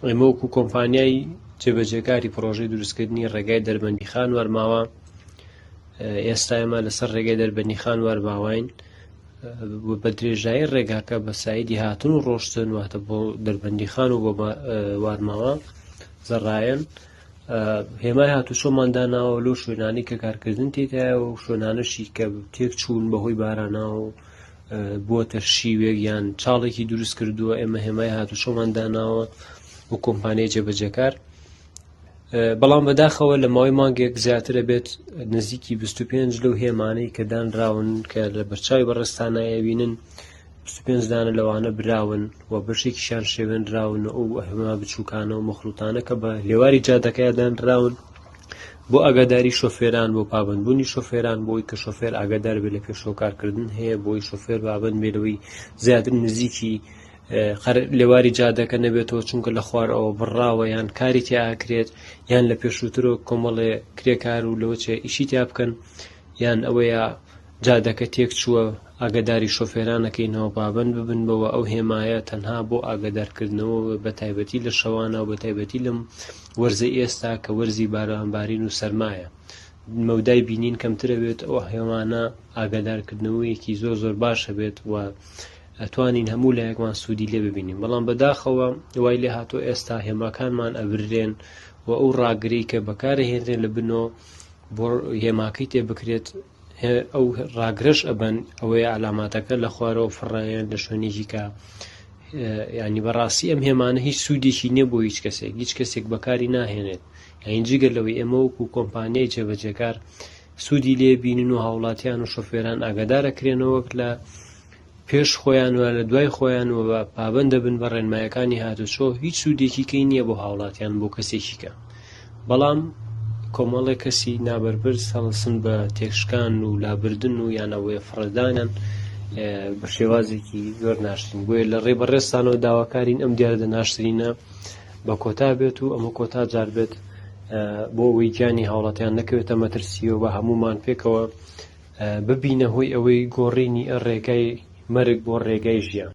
ئێمە وەکو کۆمپانیای جێبەجێکاری پرۆژەی دروستکردنی ڕێگای دەربەندی خان وەرماوە. ئێستا ئێمە لەسەر ڕێگای دەربەندی خان وەرماوین بە درێژایی ڕێگاکە بە سایدی هاتن و ڕۆشتن واتە بۆ دەربەندی خان و بۆ وارماوە زەڕایەن هێمای هاتوچۆمان داناوە لەو شوێنانی کە کارکردن تێدایە و شوێنانەشی کە تێک چوون بەهۆی باراناوە و بووەتە شیوێک یان چاڵێکی دروست کردووە ئێمە هێمای هاتوچۆمان داناوە و کۆمپانیای جێبەجێکار. بەڵام بەداخەوە لە ماوەی مانگێک زیاترە بێت نزیکی 25 لەو هێمانەی کە دانراون کە لە بەرچاوی بەڕێستانایە بینن 25 دانە لەوانە براون و بەشێکیشیان شێوێنراون ئەو هێما بچووکانە و مەخلووتانە کە بە لێواری جادەکەیە دانراون بۆ ئاگاداری شۆفێران بۆ پابندبوونی شۆفێران بۆی کە شۆفێر ئاگادار بێت لە پێشەوەکارکردن هەیە بۆی شۆفێر پابند بێتەوەی زیاتر نزیکی لێواری جادەکە نەبێتەوە چونکە لە خوار ئەوە بڕاوە یان کاری تیاکرێت یان لە پێشووترۆ کۆمەڵێ کرێکار و لەوە چێ ئیشی تیا بکەن یان ئەوەیە جادەکە تێک چووە ئاگاداری شۆفێرانەکەینەوە پابند ببن بەوە ئەو هێمایە تەنها بۆ ئاگادارکردنەوە بە تایبەتی لە شەوانە و بە تایبەتی لەم وەرزە ئێستا کە وەرزی بارانبارین و سەرمایە مەودای بینین کەمترە بێت ئەو هێمانە ئاگادارکردنەوەیەکی زۆر باشە بێت و ئەتوانین هەموو لایەکمان سوودی لێ ببینیم. بەڵام بەداخەوە وای لێ هاتۆ ئێستا هێماکانمان ئەبرێن و ئەو ڕاگری کە بەکارهێنرێن لە بنەوە بۆ هێماکەی تێ بکرێت ئەو ڕاگرش ئەبەن ئەوەیە علاماتەکە لە خوارەوە فڕایەن لە شوێنێکی کە ینی بەڕاستی ئەم هێمانە هیچ سوودێکی نییە بۆ هیچ کەسێک بەکاری ناهێنێت یان جگەر لەوەی ئێمە وەکو کۆمپانیای جێبەجێکار سوودی لێ بینن و هاوڵاتیان و شۆفێران ئاگادارەکرێنەوەک لە پێش خۆیان و لە دوای خۆیان و بە پابندە بن بە ڕێنمایەکانی هاتوچۆ هیچ سوودێکی کەی نییە بۆ هاوڵاتیان بۆ کەسێکیکە. بەڵام کۆمەڵێ کەسی نابەربرز هەڵسن بە تێکشکان و لابردن و یانەوەی فڕدانیان بە شێوازێکی زۆر ناشرین بۆیە لە ڕێبەڕێستانەوە داواکارین ئەم دیارە ناشرینە بە کۆتا بێت و ئەمە کۆتا جار بێت بۆ ئەوەی گیانی هاوڵاتیان نەکەوێتە مەترسیەوە بە هەمومان پێکەوە ببینە هۆی ئەوەی گۆڕینی ڕێگای مەرگ بۆ ڕێگای ژیان.